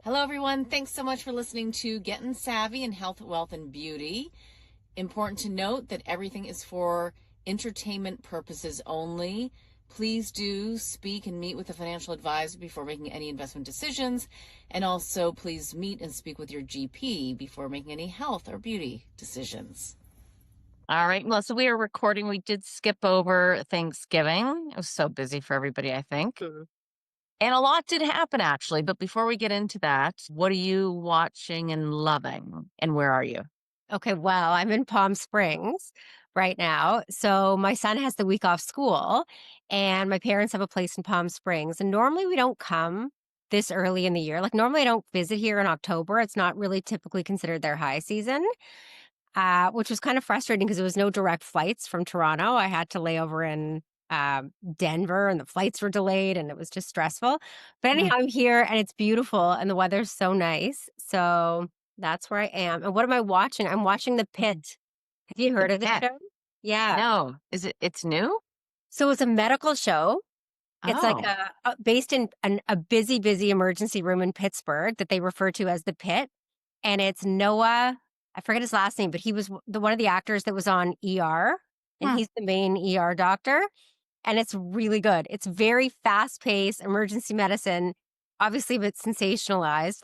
Hello, everyone. Thanks so much for listening to Gettin' Savvy in Health, Wealth, and Beauty. Important to note that everything is for entertainment purposes only. Please do speak and meet with a financial advisor before making any investment decisions. And also, please meet and speak with your GP before making any health or beauty decisions. All right, Melissa, we are recording. We did skip over Thanksgiving. It was so busy for everybody, I think. And a lot did happen, actually. But before we get into that, what are you watching and loving? And where are you? Okay, well, I'm in Palm Springs right now. So my son has the week off school, and my parents have a place in Palm Springs. And normally we don't come this early in the year. Like, normally I don't visit here in October. It's not really typically considered their high season, which was kind of frustrating because there was no direct flights from Toronto. I had to lay over in Denver, and the flights were delayed, and it was just stressful. But anyhow, I'm here, and it's beautiful, and the weather's so nice. So that's where I am. And what am I watching? I'm watching The Pit. Have you heard of this Yeah. show? Yeah. No, it's new? So it's a medical show. It's like Oh, based in a busy emergency room in Pittsburgh that they refer to as The Pit. And it's Noah, I forget his last name, but he was one of the actors that was on ER, and Hmm. he's the main ER doctor. And it's really good. It's very fast paced emergency medicine, obviously, but sensationalized.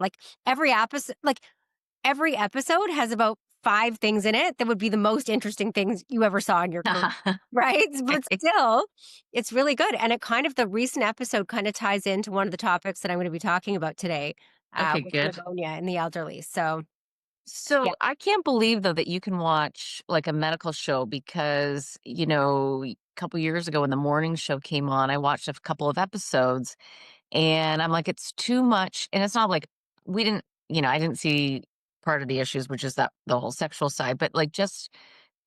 Every episode has about 5 things in it that would be the most interesting things you ever saw in your career, right? But still, it's really good. And the recent episode kind of ties into one of the topics that I'm going to be talking about today, Okay, with good. pneumonia in the elderly. So, yeah. So I can't believe though that you can watch like a medical show because, a couple years ago when the morning show came on, I watched a couple of episodes and I'm like, it's too much. And it's not like we didn't, I didn't see part of the issues, which is that the whole sexual side, but like just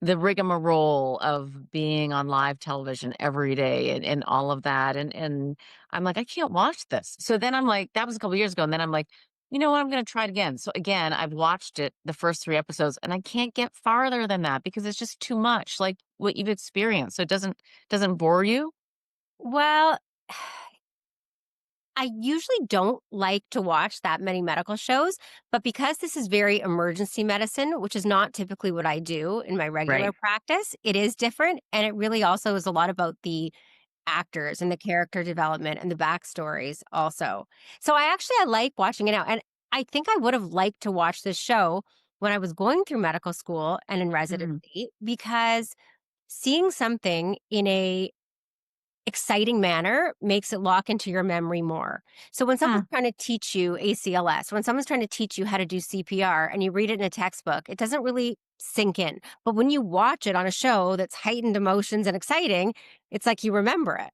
the rigmarole of being on live television every day and all of that. And I'm like, I can't watch this. So then I'm like, that was a couple years ago. And then I'm like, you know what? I'm going to try it again. So again, I've watched it, the first 3 episodes, and I can't get farther than that because it's just too much, like what you've experienced. So it doesn't bore you. Well, I usually don't like to watch that many medical shows, but because this is very emergency medicine, which is not typically what I do in my regular Right. practice, it is different. And it really also is a lot about the actors and the character development and the backstories also. So I like watching it now. And I think I would have liked to watch this show when I was going through medical school and in Mm. residency, because seeing something in a exciting manner makes it lock into your memory more. So when Hmm. someone's trying to teach you ACLS, when someone's trying to teach you how to do CPR and you read it in a textbook, it doesn't really sink in. But when you watch it on a show that's heightened emotions and exciting, it's like you remember it.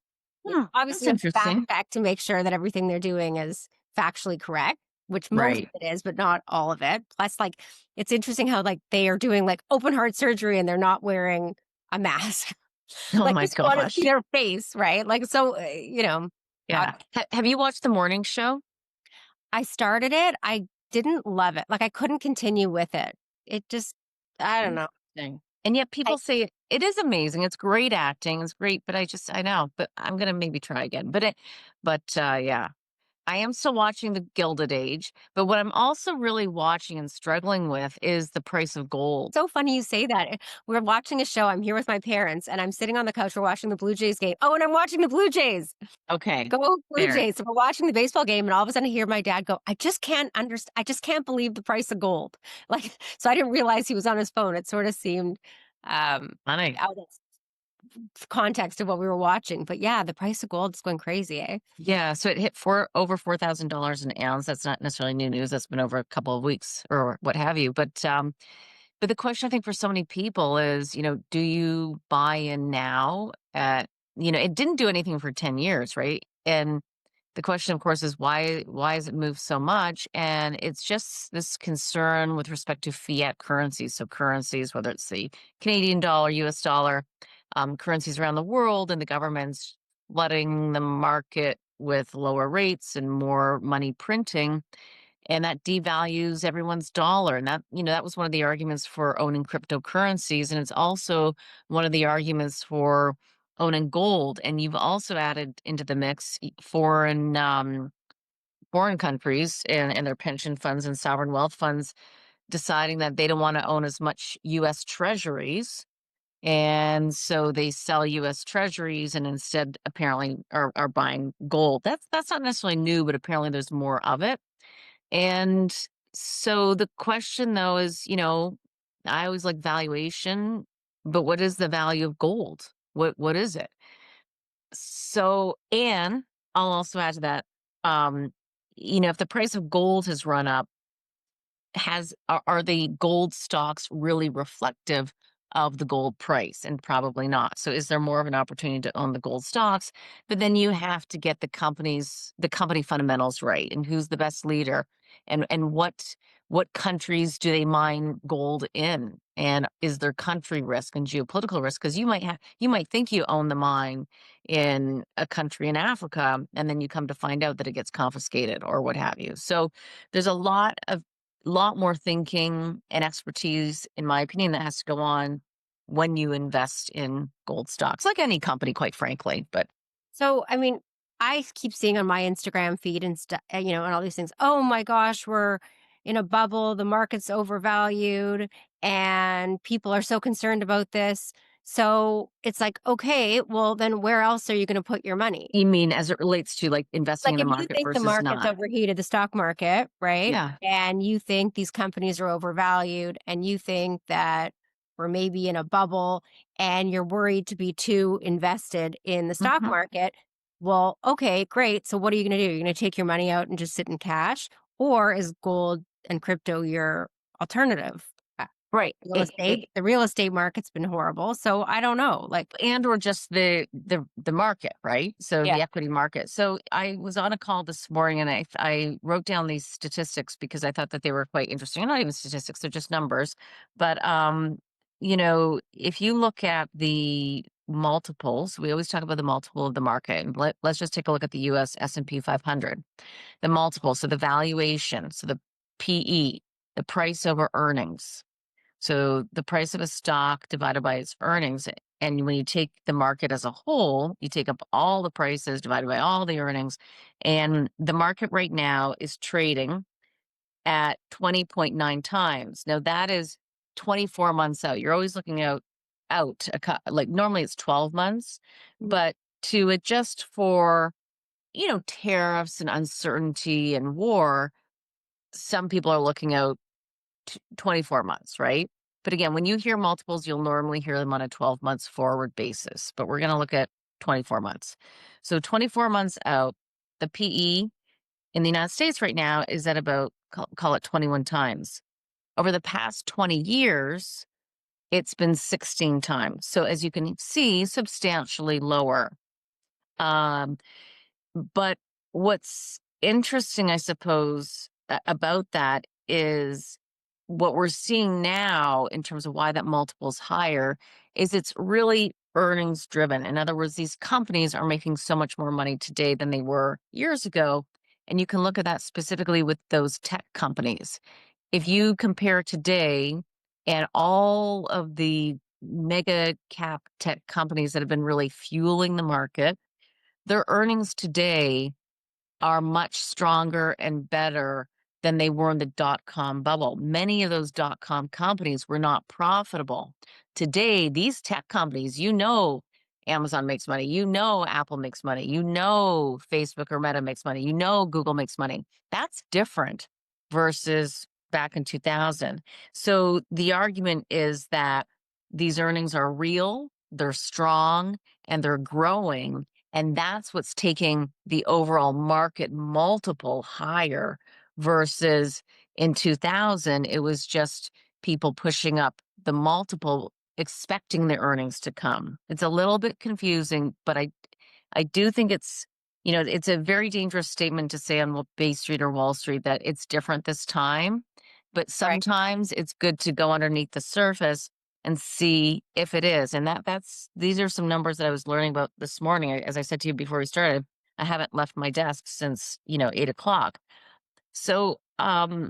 Hmm. Obviously, That's you have to fact interesting. check to make sure that everything they're doing is factually correct, which most Right. of it is, but not all of it. Plus, it's interesting how they are doing open heart surgery and they're not wearing a mask. Oh my Just want to see gosh. their face, right? Uh, Yeah. Have you watched the morning show? I started it. I didn't love it. Like, I couldn't continue with it. It just, I don't know. Interesting. And yet I, people say it is amazing. It's great acting. It's great, but I know, but I'm gonna maybe try again. Yeah. I am still watching The Gilded Age, but what I'm also really watching and struggling with is The Price of Gold. so funny you say that. We're watching a show. I'm here with my parents and I'm sitting on the couch. We're watching the Blue Jays game. Oh, and I'm watching the Blue Jays. Okay. Go Blue There. Jays. So we're watching the baseball game, and all of a sudden I hear my dad go, I just can't understand. I just can't believe the price of gold. So I didn't realize he was on his phone. It sort of seemed Funny. out of context of what we were watching. But yeah, the price of gold is going crazy, eh? Yeah. So it hit over $4,000 an ounce. That's not necessarily new news. That's been over a couple of weeks or what have you. But the question I think for so many people is, do you buy in now it didn't do anything for 10 years, right? And the question, of course, is why has it moved so much? And it's just this concern with respect to fiat currencies. So currencies, whether it's the Canadian dollar, US dollar, currencies around the world, and the government's flooding the market with lower rates and more money printing, and that devalues everyone's dollar. And that was one of the arguments for owning cryptocurrencies, and it's also one of the arguments for owning gold. And you've also added into the mix foreign foreign countries and their pension funds and sovereign wealth funds deciding that they don't want to own as much US treasuries. And so they sell US treasuries and instead apparently are buying gold. That's not necessarily new, but apparently there's more of it. And so the question though is, I always like valuation, but what is the value of gold? What is it? So, and I'll also add to that, um, if the price of gold has run up, are the gold stocks really reflective of the gold price? And probably not. So is there more of an opportunity to own the gold stocks? But then you have to get the company fundamentals right, and who's the best leader, and what countries do they mine gold in, and is there country risk and geopolitical risk? Because you might think you own the mine in a country in Africa, and then you come to find out that it gets confiscated or what have you. So there's a lot more thinking and expertise, in my opinion, that has to go on when you invest in gold stocks, like any company, quite frankly. But So, I mean, I keep seeing on my Instagram feed and stuff, and all these things. Oh my gosh, we're in a bubble. The market's overvalued, and people are so concerned about this. So it's like, okay, well, then where else are you going to put your money? you mean as it relates to like investing Like, in the if you market think the versus market's not? overheated, the stock market, right? Yeah. And you think these companies are overvalued, and you think that we're maybe in a bubble, and you're worried to be too invested in the stock Hmm. market. Well, okay, great. So what are you going to do? You're going to take your money out and just sit in cash? Or is gold and crypto your alternative? Right. The real estate market's been horrible. So I don't know. Like, And or just the market, right? So yeah. the equity market. So I was on a call this morning and I wrote down these statistics because I thought that they were quite interesting. Not even statistics, they're just numbers. But if you look at the multiples, we always talk about the multiple of the market. And let's just take a look at the US S&P 500. The multiple, so the valuation, so the PE, the price over earnings. So the price of a stock divided by its earnings. And when you take the market as a whole, you take up all the prices divided by all the earnings. And the market right now is trading at 20.9 times. Now that is 24 months out. You're always looking like normally it's 12 months, Mhm. but to adjust for, tariffs and uncertainty and war, some people are looking out 24 months, right? But again, when you hear multiples, you'll normally hear them on a 12 months forward basis, but we're going to look at 24 months. So 24 months out, the PE in the United States right now is at about, call it 21 times. Over the past 20 years, it's been 16 times. So as you can see, substantially lower. Um, but what's interesting, I suppose, about that is what we're seeing now in terms of why that multiple is higher is it's really earnings driven. In other words, these companies are making so much more money today than they were years ago. And you can look at that specifically with those tech companies. If you compare today and all of the mega cap tech companies that have been really fueling the market, their earnings today are much stronger and better than they were in the dot-com bubble. Many of those dot-com companies were not profitable. Today, these tech companies, Amazon makes money, Apple makes money, Facebook or Meta makes money, Google makes money. That's different versus back in 2000. So the argument is that these earnings are real, they're strong, and they're growing, and that's what's taking the overall market multiple higher versus in 2000, it was just people pushing up the multiple, expecting the earnings to come. It's a little bit confusing, but I do think it's a very dangerous statement to say on Bay Street or Wall Street that it's different this time. But Right. sometimes it's good to go underneath the surface and see if it is. And these are some numbers that I was learning about this morning. As I said to you before we started, I haven't left my desk since, 8 o'clock. So, to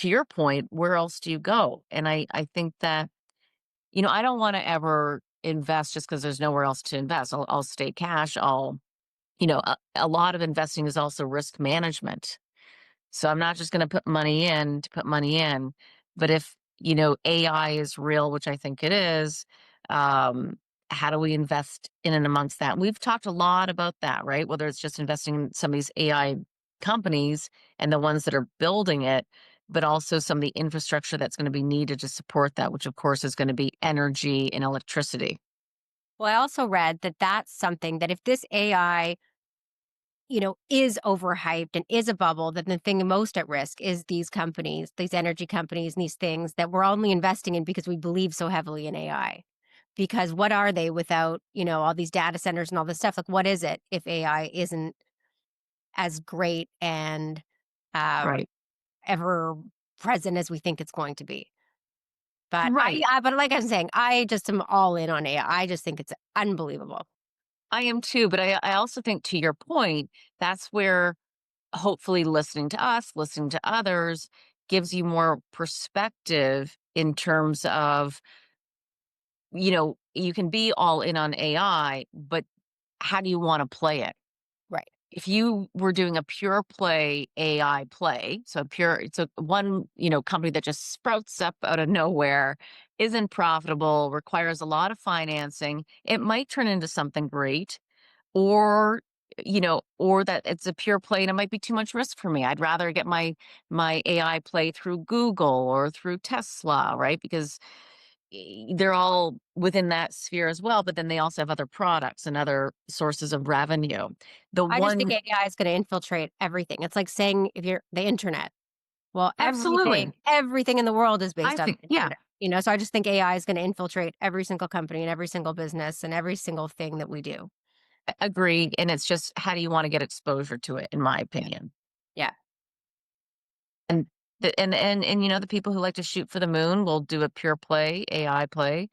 your point, where else do you go? And I think that, I don't want to ever invest just because there's nowhere else to invest. I'll stay cash. a lot of investing is also risk management. So I'm not just going to put money in to put money in, but if, AI is real, which I think it is, um, how do we invest in and amongst that? We've talked a lot about that, right? Whether it's just investing in some of these AI companies and the ones that are building it, but also some of the infrastructure that's going to be needed to support that, which of course is going to be energy and electricity. Well, I also read that that's something that if this AI, is overhyped and is a bubble, then the thing most at risk is these companies, these energy companies, and these things that we're only investing in because we believe so heavily in AI. Because what are they without, all these data centers and all this stuff? Like, what is it if AI isn't as great and um, Right. ever present as we think it's going to be? But Right. but like I'm saying, I just am all in on AI. I just think it's unbelievable. I am too, but I also think to your point, that's where hopefully listening to us, listening to others gives you more perspective in terms of, you can be all in on AI, but how do you want to play it? Right. If you were doing a pure play AI play, so it's a one, company that just sprouts up out of nowhere, isn't profitable, requires a lot of financing, it might turn into something great, or or that it's a pure play and it might be too much risk for me. I'd rather get my AI play through Google or through Tesla, right? Because they're all within that sphere as well, but then they also have other products and other sources of revenue. The I just think one AI is going to infiltrate everything. It's like saying if you're the internet. Well, Absolutely. everything in the world is I based on think, the yeah, internet. So I just think AI is going to infiltrate every single company and every single business and every single thing that we do. agreed. And it's just how do you want to get exposure to it, in my Yeah. opinion. Yeah. And the people who like to shoot for the moon will do a pure play, AI play.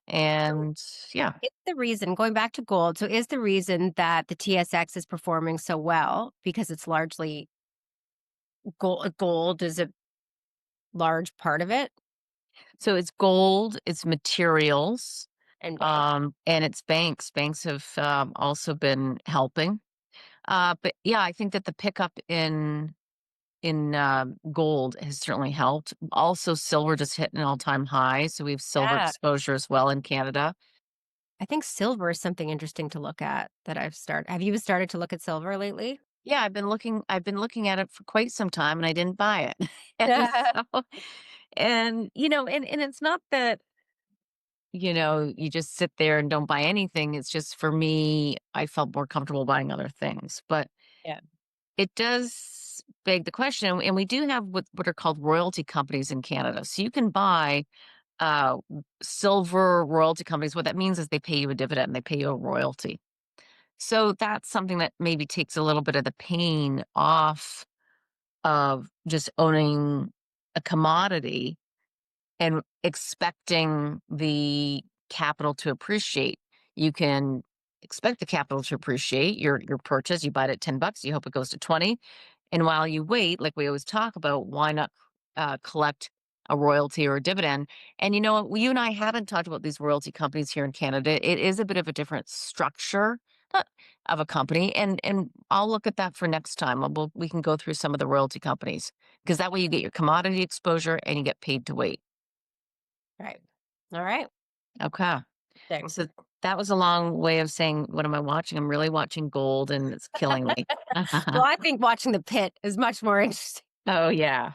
So And yeah. it's the reason, going back to gold, so is the reason that the TSX is performing so well because it's largely gold is a large part of it So it's gold, it's materials, and bank. and it's banks. Banks have also been helping. But yeah, I think that the pickup in gold has certainly helped. Also, silver just hit an all-time high, so we have silver Yeah. exposure as well in Canada. I think silver is something interesting to look at that I've started. Have you started to look at silver lately? Yeah, I've been looking at it for quite some time and I didn't buy it. And so and it's not that, you just sit there and don't buy anything. It's just for me, I felt more comfortable buying other things. But Yeah. it does beg the question, and we do have what are called royalty companies in Canada. So you can buy uh silver royalty companies. What that means is they pay you a dividend, they pay you a royalty. So that's something that maybe takes a little bit of the pain off of just owning a commodity and expecting the capital to appreciate. You can expect the capital to appreciate your purchase. You buy it at $10, you hope it goes to 20. And while you wait, like we always talk about, why not collect a royalty or a dividend? And you know what? You and I haven't talked about these royalty companies here in Canada. It is a bit of a different structure of a company, and I'll look at that for next time. We can go through some of the royalty companies because that way you get your commodity exposure and you get paid to wait. Right. All right. Okay. Thing. So that was a long way of saying, what am I watching? I'm really watching gold and it's killing me. Well, I think watching the pit is much more interesting. Oh, yeah.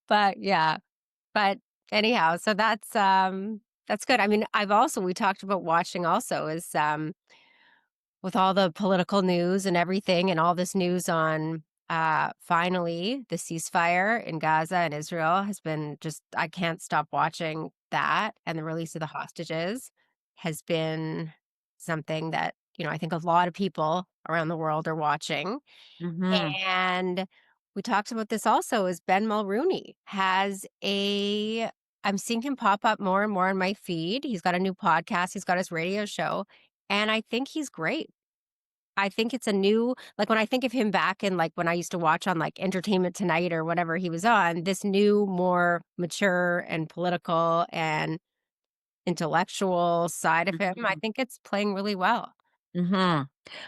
But yeah. But anyhow, so that's good. I mean, we talked about watching also is with all the political news and everything and all this news on finally the ceasefire in Gaza and Israel has been just I can't stop watching that, and the release of the hostages has been something that, I think a lot of people around the world are watching. Hmm. And we talked about this also is Ben Mulrooney has a I'm seeing him pop up more and more on my feed. He's got a new podcast, he's got his radio show, and I think he's great. I think it's a new like, when I think of him back in, like, when I used to watch on, like, Entertainment Tonight or whatever he was on, this new, more mature and political and intellectual side of him, I think it's playing really well. Mhm.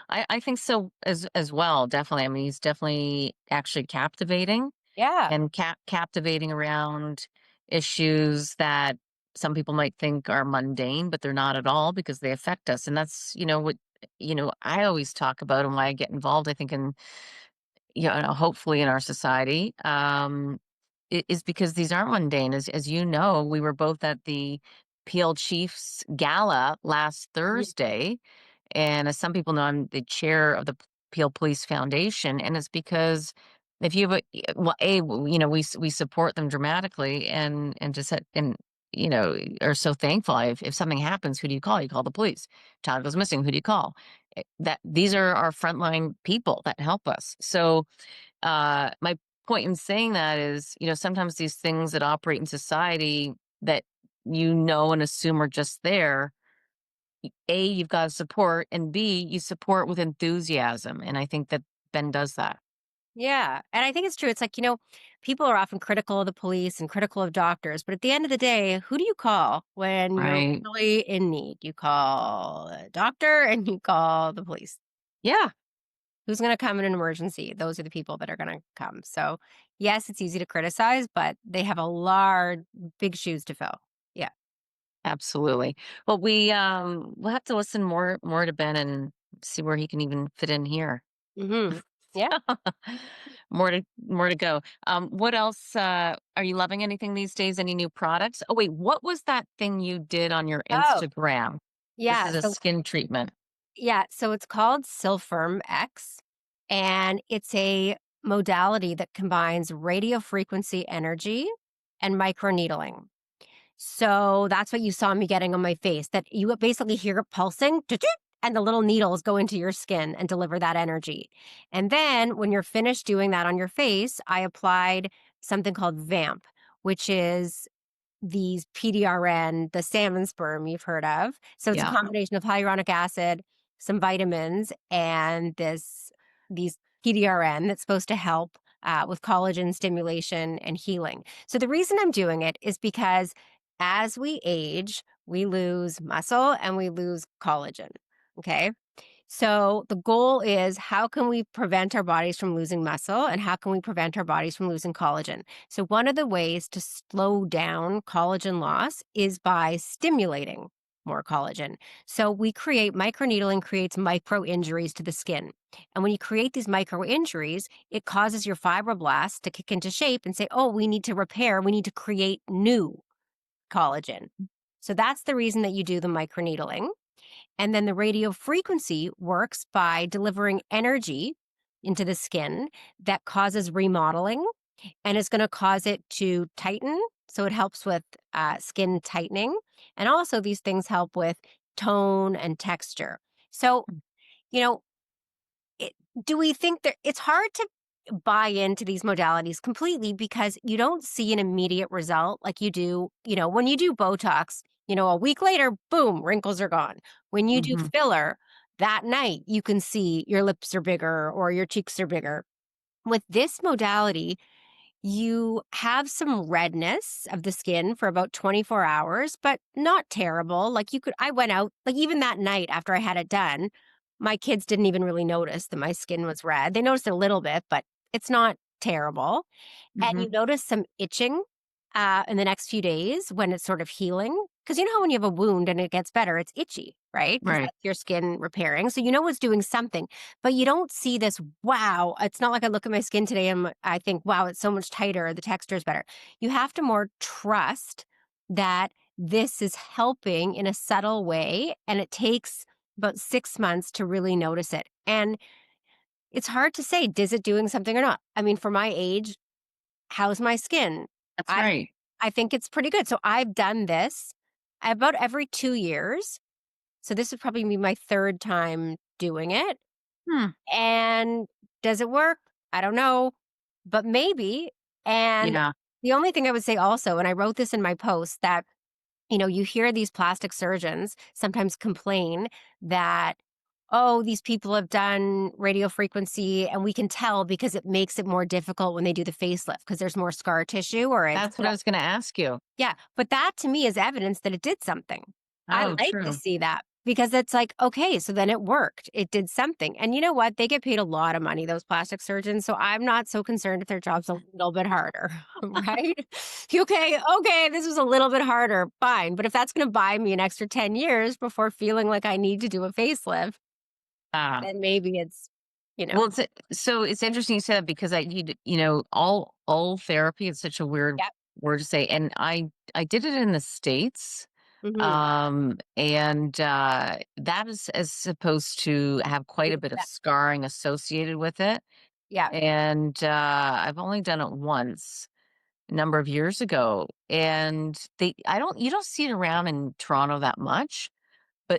I think so as well, definitely. I mean, he's definitely actually captivating Yeah. and captivating around issues that some people might think are mundane, but they're not at all because they affect us. And that's, what, I always talk about and why I get involved, I think, in, hopefully in our society, is because these aren't mundane. As you know, we were both at the PL Chiefs Gala last Mhm. Thursday, and as some people know, I'm the chair of the Peel Police Foundation, and it's because if you have well, we support them dramatically, and just and are so thankful. If something happens, who do you call? You call the police. Child goes missing, who do you call? That these are our frontline people that help us. So my point in saying that is, sometimes these things that operate in society that and assume are just there, A, you've got to support, and B, you support with enthusiasm. And I think that Ben does that. Yeah. And I think it's true. It's like, people are often critical of the police and critical of doctors, but at the end of the day, who do you call when you're Right. really in need? You call a doctor and you call the police. Yeah, Who's going to come in an emergency? Those are the people that are going to come. So, yes, it's easy to criticize, but they have a large, big shoes to fill. Yeah. absolutely. Well, we'll have to listen more to Ben and see where he can even fit in here. Yeah. More to go. What else are you loving anything these days? Any new products? Oh wait, what was that thing you did on your Oh, Instagram? This yeah. is a So, skin treatment. yeah. So it's called Silpherm X, and it's a modality that combines radio frequency energy and microneedling. So that's what you saw me getting on my face, that you would basically hear it pulsing, toot, toot, and the little needles go into your skin and deliver that energy. And then when you're finished doing that on your face, I applied something called VAMP, which is these PDRN, the salmon sperm you've heard of. So it's a Yeah. combination of hyaluronic acid, some vitamins, and these PDRN that's supposed to help with collagen stimulation and healing. So the reason I'm doing it is because as we age, we lose muscle and we lose collagen. Okay. So the goal is, how can we prevent our bodies from losing muscle and how can we prevent our bodies from losing collagen? So one of the ways to slow down collagen loss is by stimulating more collagen. So we create microneedling creates micro injuries to the skin. And when you create these micro injuries, it causes your fibroblasts to kick into shape and say, "Oh, we need to repair, we need to create new collagen." So that's the reason that you do the microneedling. And then the radio frequency works by delivering energy into the skin that causes remodeling and is going to cause it to tighten. So it helps with skin tightening. And also, these things help with tone and texture. So, you know, it, do we think that it's hard to buy into these modalities completely because you don't see an immediate result like you do, when you do Botox, a week later, boom, wrinkles are gone. When you do Hmm. filler, that night you can see your lips are bigger or your cheeks are bigger. With this modality, you have some redness of the skin for about 24 hours, but not terrible. Like I went out, like even that night after I had it done, my kids didn't even really notice that my skin was red. They noticed a little bit, but it's not terrible. And Hmm. you notice some itching in the next few days when it's sort of healing. Because you know how when you have a wound and it gets better, it's itchy, right? Because Right. that's your skin repairing. So you know it's doing something, but you don't see this, wow. It's not like I look at my skin today and I think, wow, it's so much tighter. The texture is better. You have to more trust that this is helping in a subtle way. And it takes about 6 months to really notice it. And it's hard to say, is it doing something or not? I mean, for my age, how's my skin? That's I right. I think it's pretty good. So I've done this about every 2 years. So this would probably be my 3rd time doing it. Hmm. And does it work? I don't know, but maybe. And Yeah. the only thing I would say also, and I wrote this in my post, that you hear these plastic surgeons sometimes complain that, oh, these people have done radio frequency and we can tell because it makes it more difficult when they do the facelift because there's more scar tissue or it's, That's what I was going to ask you. yeah. But that to me is evidence that it did something. I Oh, like to true. see that. because it's like, okay, so then it worked. It did something. And you know what? They get paid a lot of money, those plastic surgeons. So I'm not so concerned if their job's a little bit harder, right? Okay, this was a little bit harder. Fine. But if that's going to buy me an extra 10 years before feeling like I need to do a facelift, Ah. then maybe it's, you know, Well, so it's interesting you said that because all therapy is such a weird yep. word to say, and I did it in the States, Hmm. and that is supposed to have quite a bit of scarring associated with it, Yeah. and I've only done it once a number of years ago, and they I don't you don't see it around in Toronto that much.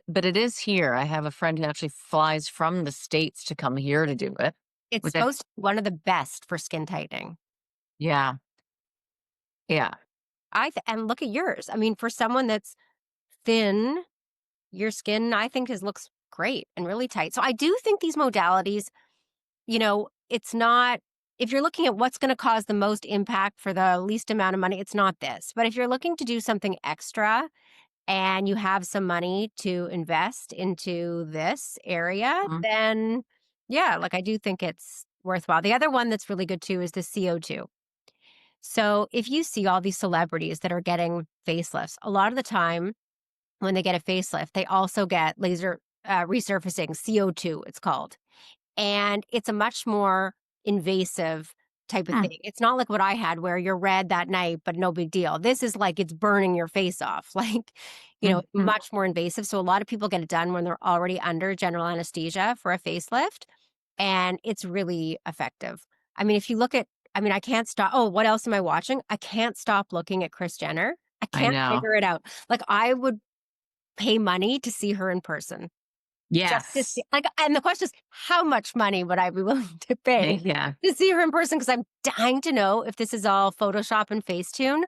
But it is here. I have a friend who actually flies from the States to come here to do it, It's which I supposed to be one of the best for skin tightening. yeah, yeah. And look at yours. I mean, for someone that's thin, your skin, I think, looks great and really tight. So I do think these modalities, it's not, if you're looking at what's going to cause the most impact for the least amount of money, it's not this. But if you're looking to do something extra and you have some money to invest into this area, Mhm. then yeah, like I do think it's worthwhile. The other one that's really good too is the CO2. So if you see all these celebrities that are getting facelifts, a lot of the time when they get a facelift, they also get laser resurfacing, CO2, it's called. And it's a much more invasive type of Hmm, thing. It's not like what I had where you're red that night, but no big deal. This is like it's burning your face off, like, mhm. much more invasive. So a lot of people get it done when they're already under general anesthesia for a facelift, and it's really effective. I mean, if you look at, I mean, I can't stop. Oh, what else am I watching? I can't stop looking at Kris Jenner. I I can't know. figure it out. Like, I would pay money to see her in person. Just to see, Yes. like, and the question is, how much money would I be willing to pay Yeah. to see her in person? Because I'm dying to know if this is all Photoshop and Facetune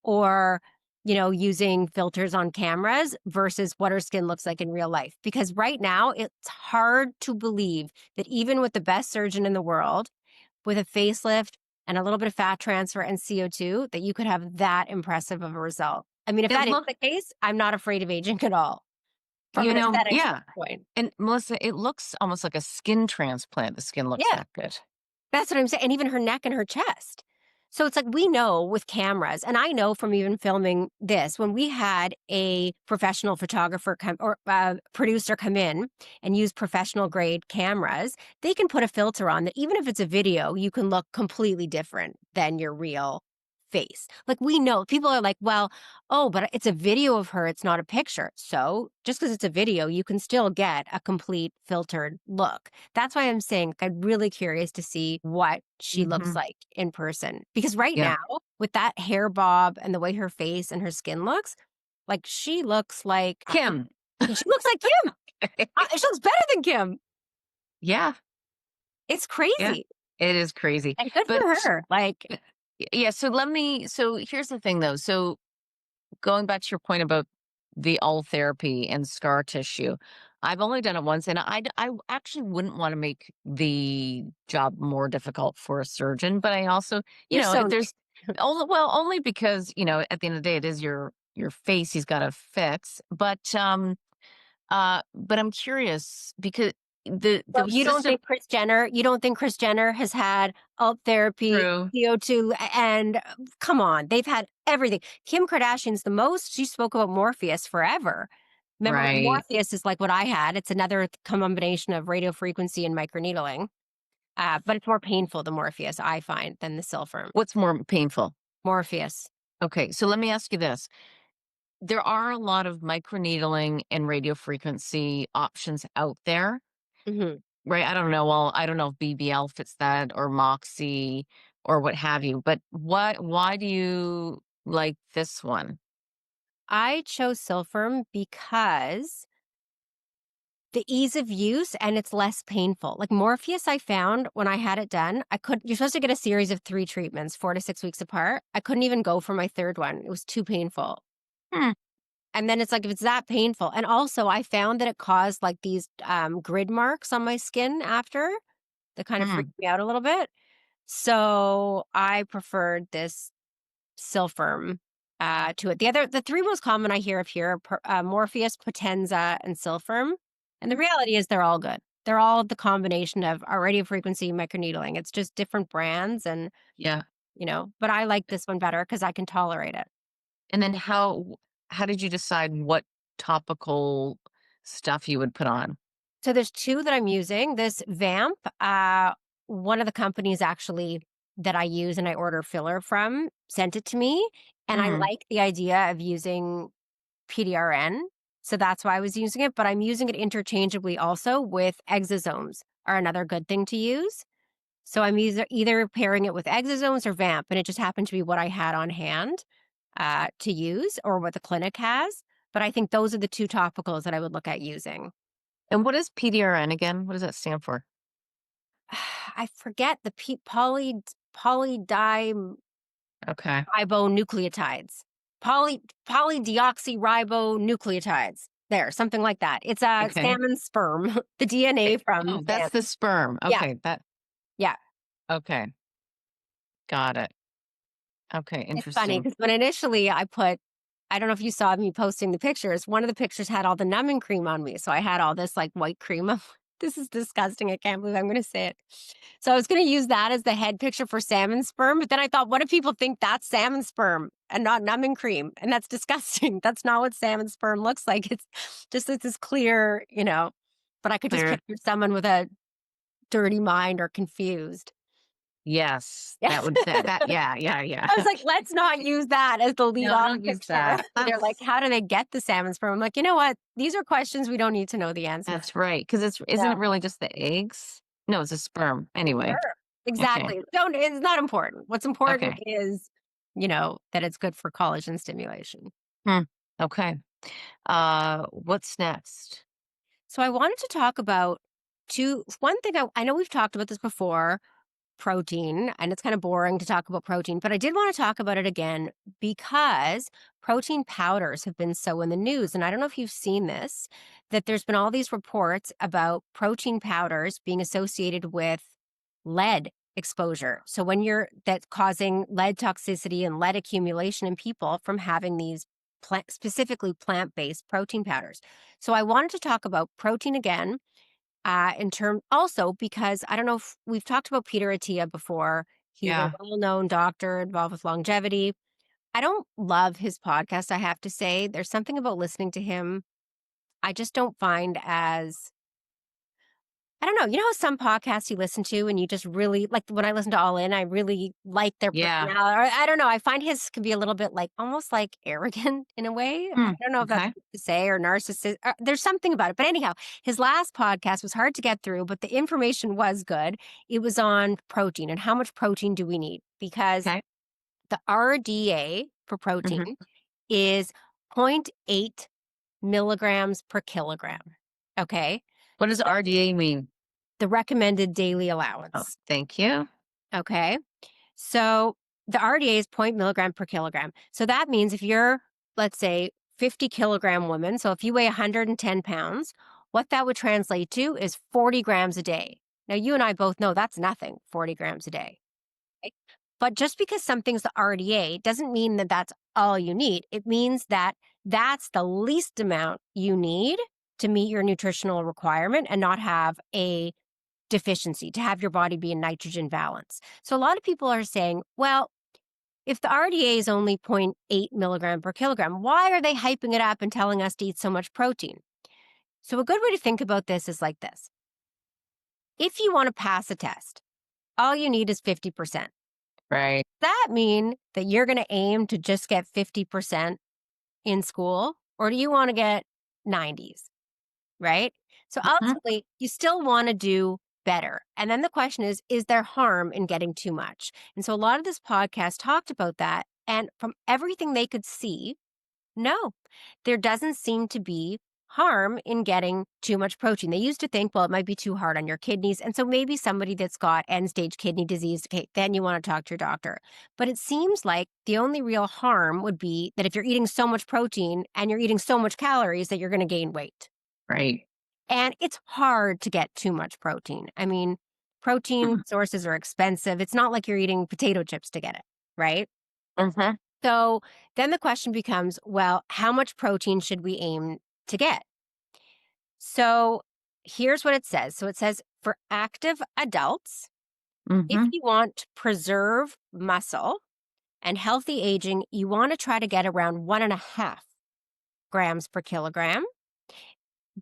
or, using filters on cameras versus what her skin looks like in real life. Because right now, it's hard to believe that even with the best surgeon in the world, with a facelift and a little bit of fat transfer and CO2, that you could have that impressive of a result. I mean, if It that is look the case, I'm not afraid of aging at all from an aesthetic yeah. standpoint. And Melissa, it looks almost like a skin transplant. The skin looks Yeah. that good. That's what I'm saying, and even her neck and her chest. So it's like we know with cameras, and I know from even filming this, when we had a professional photographer come or producer come in and use professional grade cameras, they can put a filter on that. Even if it's a video, you can look completely different than your real face. Like we know people are like, well, oh, but it's a video of her, it's not a picture. So just because it's a video, you can still get a complete filtered look. That's why I'm saying like, I'm really curious to see what she looks Hmm. like in person. Because right Yeah. now, with that hair bob and the way her face and her skin looks, like she looks like Kim. she looks like Kim. She looks better than Kim. Yeah. It's Yeah. crazy. It is crazy. And good But for her. Like, yeah, so here's the thing though. So going back to your point about the all therapy and scar tissue, I've only done it once, and I actually wouldn't want to make the job more difficult for a surgeon. But I also, you're so there's only because at the end of the day, it is your face he's got to fix. But I'm curious because so the system you don't think Kris Jenner has had alt therapy, through CO2, and come on, they've had everything. Kim Kardashian's the most. She spoke about Morpheus forever. Remember, right. Morpheus is like what I had. It's another combination of radio frequency and microneedling, but it's more painful, the Morpheus, I find, than the Silpherm. What's more painful? Morpheus. Okay, so let me ask you this. There are a lot of microneedling and radio frequency options out there, Hmm. right? I don't know. Well, I don't know if BBL fits that or Moxie or what have you, but why do you like this one? I chose Silpherm because the ease of use and it's less painful. Like Morpheus, I found when I had it done, you're supposed to get a series of 3 treatments, 4 to 6 weeks apart. I couldn't even go for my third one. It was too painful. Hmm, And then it's like, if it's that painful. And also I found that it caused like these grid marks on my skin after that kind of hmm. freaked me out a little bit. So I preferred this Silpherm to it. The three most common I hear of here are Morpheus, Potenza, and Silpherm. And the reality is they're all good. They're all the combination of our radio frequency microneedling. It's just different brands and, Yeah. but I like this one better because I can tolerate it. And then how did you decide what topical stuff you would put on? So there's two that I'm using. This Vamp, one of the companies actually that I use and I order filler from sent it to me. And I Mhm. like the idea of using PDRN. So that's why I was using it. But I'm using it interchangeably also with exosomes are another good thing to use. So I'm either pairing it with exosomes or Vamp. And it just happened to be what I had on hand to use or what the clinic has. But I think those are the two topicals that I would look at using. And what is PDRN again? What does that stand for? I forget the polydibonucleotides. Okay. Polydeoxyribonucleotides. There, something like that. It's a Okay. salmon sperm, the DNA from Oh, that's salmon. the sperm. Yeah, Okay, yeah. okay. Got it. Okay, It's funny interesting. because when initially I don't know if you saw me posting the pictures. One of the pictures had all the numbing cream on me, so I had all this like white cream. This is disgusting. I can't believe I'm going to say it. So I was going to use that as the head picture for salmon sperm, but then I thought, what if people think that's salmon sperm and not numbing cream? And that's disgusting. That's not what salmon sperm looks like. It's just this clear, but I could just Clear. picture someone with a dirty mind or confused. Yes. Yeah. That yeah, yeah, yeah. I was like, let's not use that as the lead No, off don't use picture. that. They're like, how do they get the salmon sperm? I'm like, you know what? These are questions we don't need to know the answer to. That's right. Because isn't Yeah. it really just the eggs? No, it's a sperm. Anyway. Sure. Okay. Exactly. It's not important. What's important Okay. is, that it's good for collagen stimulation. Hmm. Okay. What's next? So I wanted to talk about one thing I know we've talked about this before, protein, and it's kind of boring to talk about protein, but I did want to talk about it again because protein powders have been so in the news. And I don't know if you've seen this, that there's been all these reports about protein powders being associated with lead exposure. So that's causing lead toxicity and lead accumulation in people from having these specifically plant-based protein powders. So I wanted to talk about protein again in term also because I don't know if we've talked about Peter Attia before. He's a Yeah. well-known doctor involved with longevity. I don't love his podcast, I have to say. There's something about listening to him I just don't find as I don't know. You know how some podcasts you listen to and you just really like when I listen to All In, I really like their Yeah. personality. Or I don't know. I find his can be a little bit like almost like arrogant in a way. I Hmm. don't know if that's Okay. what to say or narcissist. There's something about it. But anyhow, his last podcast was hard to get through, but the information was good. It was on protein and how much protein do we need? Because Okay. the RDA for Hmm. protein is zero 0.8 milligrams per kilogram. Okay. What does RDA mean? The recommended daily Oh, allowance. thank you. Okay. So the RDA is 0.0 milligram per kilogram. So that means if you're, let's say, 50-kilogram woman, so if you weigh 110 pounds, what that would translate to is 40 grams a day. Now, you and I both know that's nothing, 40 grams a day. Okay? But just because something's the RDA doesn't mean that that's all you need. It means that that's the least amount you need to meet your nutritional requirement and not have a deficiency, to have your body be in nitrogen balance. So a lot of people are saying, well, if the RDA is only 0.8 milligram per kilogram, why are they hyping it up and telling us to eat so much protein? So a good way to think about this is like this. If you want to pass a test, all you need is 50%. Right. Does that mean that you're going to aim to just get 50% in school, or do you want to get 90s? Right? So Mhm. ultimately, you still want to do better. And then the question is there harm in getting too much? And so a lot of this podcast talked about that. And from everything they could see, no, there doesn't seem to be harm in getting too much protein. They used to think, well, it might be too hard on your kidneys. And so maybe somebody that's got end stage kidney disease, okay, then you want to talk to your doctor. But it seems like the only real harm would be that if you're eating so much protein and you're eating so much calories that you're going to gain weight. Right. And it's hard to get too much protein. I mean, protein Mhm. sources are expensive. It's not like you're eating potato chips to get it, right? Mhm. So then the question becomes, well, how much protein should we aim to get? So here's what it says. So it says for active adults, if Hmm. you want to preserve muscle and healthy aging, you want to try to get around 1.5 grams per kilogram.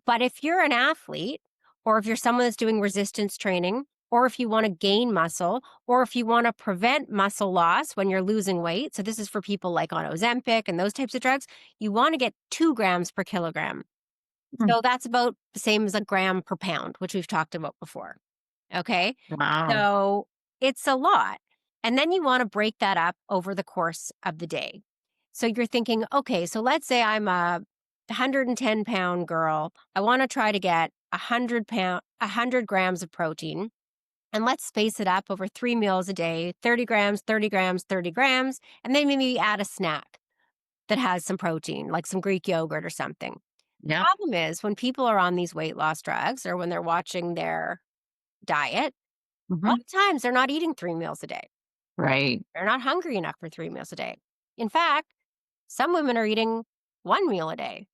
But if you're an athlete, or if you're someone that's doing resistance training, or if you want to gain muscle, or if you want to prevent muscle loss when you're losing weight, so this is for people like on Ozempic and those types of drugs, you want to get 2 grams per kilogram. So that's about the same as a gram per pound, which we've talked about before. Okay. Wow. So it's a lot. And then you want to break that up over the course of the day. So you're thinking, okay, so let's say I'm a 110-pound girl. I want to try to get 100 grams of protein. And let's space it up over 3 meals a day, 30 grams, 30 grams, 30 grams, and then maybe add a snack that has some protein, like some Greek yogurt or something. Yep. Problem is when people are on these weight loss drugs or when they're watching their diet, a Hmm. lot of times they're not eating 3 meals a day. Right. They're not hungry enough for 3 meals a day. In fact, some women are eating 1 meal a day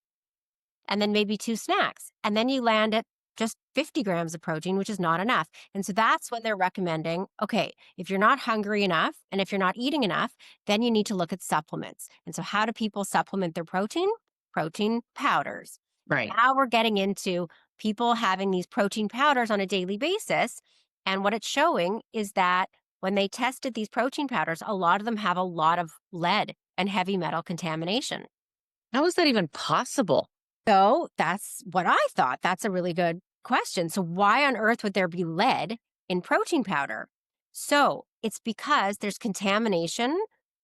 and then maybe two snacks. And then you land at just 50 grams of protein, which is not enough. And so that's when they're recommending okay, if you're not hungry enough and if you're not eating enough, then you need to look at supplements. And so, how do people supplement their protein? Protein powders. Right. Now we're getting into people having these protein powders on a daily basis. And what it's showing is that when they tested these protein powders, a lot of them have a lot of lead and heavy metal contamination. How is that even possible? So that's what I thought. That's a really good question. So, why on earth would there be lead in protein powder? So, it's because there's contamination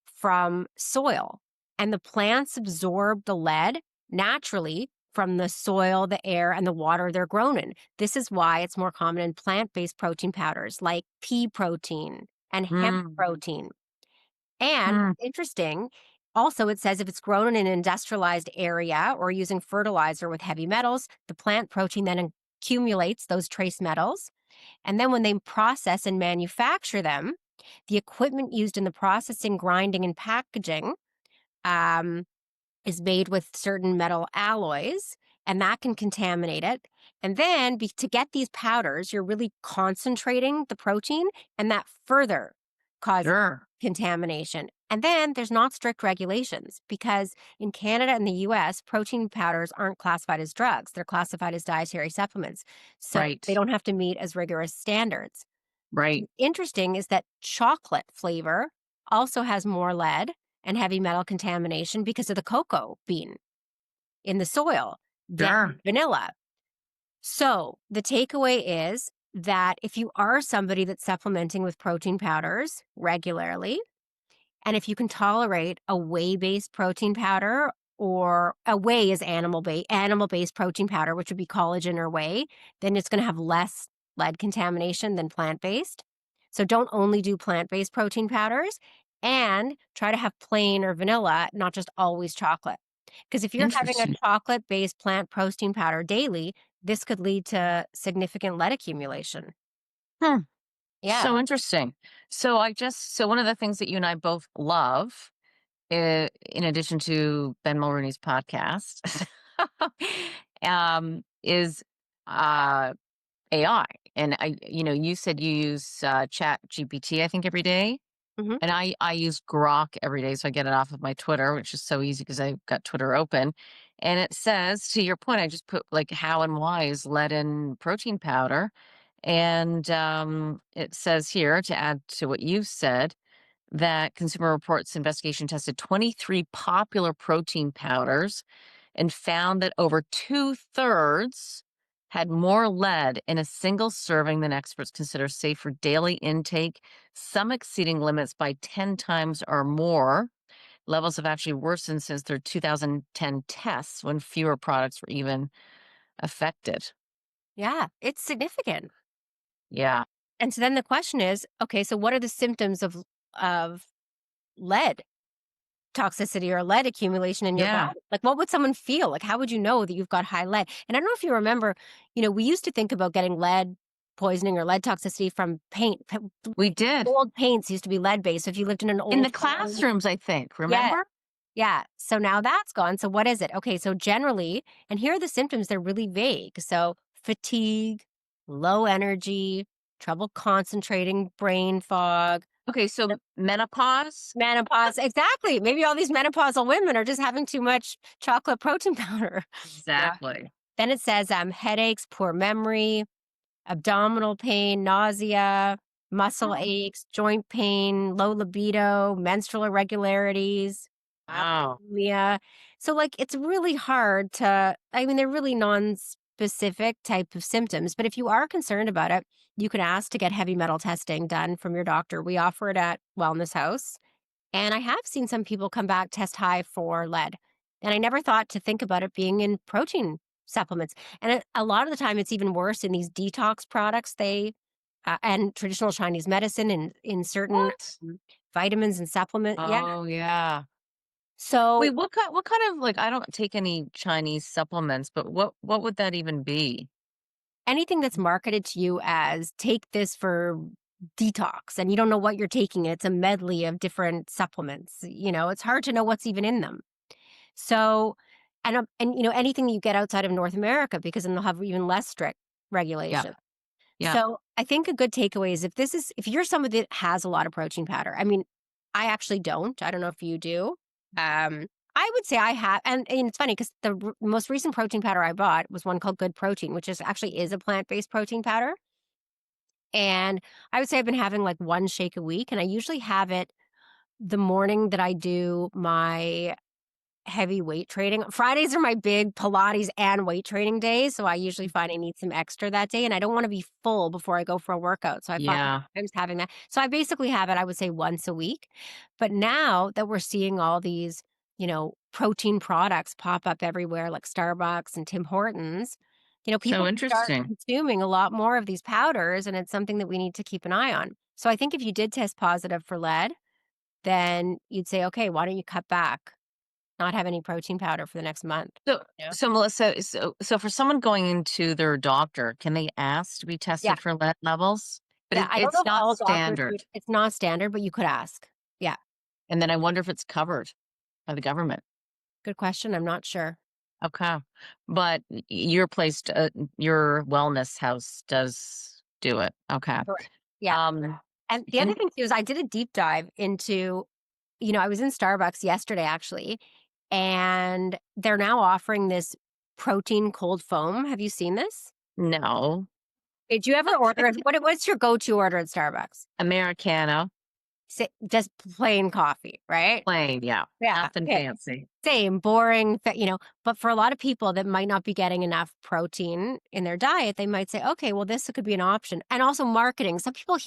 from soil, and the plants absorb the lead naturally from the soil, the air, and the water they're grown in. This is why it's more common in plant based protein powders like pea protein and hemp Mm. protein. And Mm. what's interesting, also, it says if it's grown in an industrialized area or using fertilizer with heavy metals, the plant protein then accumulates those trace metals. And then when they process and manufacture them, the equipment used in the processing, grinding, and packaging um, is made with certain metal alloys, and that can contaminate it. And then to get these powders, you're really concentrating the protein, and that further causes Sure. contamination. And then there's not strict regulations because in Canada and the US, protein powders aren't classified as drugs. They're classified as dietary supplements. So they Right. don't have to meet as rigorous standards. Right. Interesting is that chocolate flavor also has more lead and heavy metal contamination because of the cocoa bean in the soil than Sure. vanilla. So the takeaway is that if you are somebody that's supplementing with protein powders regularly, and if you can tolerate a whey-based protein powder or a whey is animal-based protein powder, which would be collagen or whey, then it's going to have less lead contamination than plant-based. So don't only do plant-based protein powders and try to have plain or vanilla, not just always chocolate. Because if you're having a Interesting. chocolate-based plant protein powder daily, this could lead to significant lead accumulation. Hmm. Yeah. So interesting. So one of the things that you and I both love, in addition to Ben Mulrooney's podcast, is uh, AI. And you said you use Chat GPT, I think, every day. Hmm. And I use Grok every day, so I get it off of my Twitter, which is so easy because I've got Twitter open. And it says, to your point, I just put like how and why is lead in protein powder. And it says here, to add to what you've said, that Consumer Reports investigation tested 23 popular protein powders and found that over two-thirds had more lead in a single serving than experts consider safe for daily intake, some exceeding limits by 10 times or more. Levels have actually worsened since their 2010 tests when fewer products were even affected. Yeah, it's significant. Yeah. And so then the question is, okay, so what are the symptoms of lead toxicity or lead accumulation in your Yeah. body? Like what would someone feel? Like how would you know that you've got high lead? And I don't know if you remember, we used to think about getting lead poisoning or lead toxicity from paint. We did. Old paints used to be lead based. So if you lived in an In the old home, classrooms, I think, yeah, remember? yeah. So now that's gone. So what is it? Okay, so generally, and here are the symptoms, they're really vague. So fatigue, low energy, trouble concentrating, brain fog, Okay, so menopause? menopause. Exactly. Maybe all these menopausal women are just having too much chocolate protein powder. Yeah. Exactly. Then it says headaches, poor memory, abdominal pain, nausea, muscle Oh, aches, joint pain, low libido, menstrual irregularities, wow. apoplenia. So, like, it's really hard to, I mean, they're really non-specific type of symptoms, but if you are concerned about it, you can ask to get heavy metal testing done from your doctor. We offer it at Wellness House. And I have seen some people come back test high for lead. And I never thought to think about it being in protein supplements. And a lot of the time, it's even worse in these detox products. And traditional Chinese medicine and in certain What? vitamins and supplement. Yeah. Oh, yeah. Wait, So what kind of like I don't take any Chinese supplements, but what would that even be? anything that's marketed to you as take this for detox and you don't know what you're taking, it's a medley of different supplements. It's hard to know what's even in them. So, and anything you get outside of North America, because then they'll have even less strict Yeah. regulation. Yeah. So I think a good takeaway is if you're somebody that has a lot of protein powder. I mean, I actually don't. I don't know if you do. I would say I have, and it's funny because the most recent protein powder I bought was one called Good Protein, which is a plant based protein powder. And I would say I've been having like one shake a week, and I usually have it the morning that I do my heavy weight training. Fridays are my big Pilates and weight training days, so I usually find I need some extra that day, and I don't wanna be full before I go for a workout, so I find Yeah. sometimes having that so I basically have it, I would say, once a week, but now that we're seeing all these, protein products pop up everywhere like Starbucks and Tim Hortons, people So can start interesting. consuming a lot more of these powders, and it's something that we need to keep an eye on. So I think if you did test positive for lead, then you'd say, "Okay, why don't you cut back?" Not have any protein powder for the next month. So Yeah. so Melissa, so for someone going into their doctor, can they ask to be Yeah, tested for lead levels? But yeah, I don't know it's if not all doctors do standard. it. It's not standard, but you could ask. Yeah, And then I wonder if it's covered by the government. good question, I'm not sure. Okay. But your place, your wellness house does do it. Okay. Correct. Yeah, Um, and the other and thing too is I did a deep dive into I was in Starbucks yesterday actually, and they're now offering this protein cold foam. Have you seen this? no, Did you ever order it? What's your go-to order at Starbucks? Americano, Just plain coffee, right? plain, yeah, Yeah, nothing okay. fancy. Same, boring, but for a lot of people that might not be getting enough protein in their diet, they might say, okay, well, this could be an option. And also marketing. Some people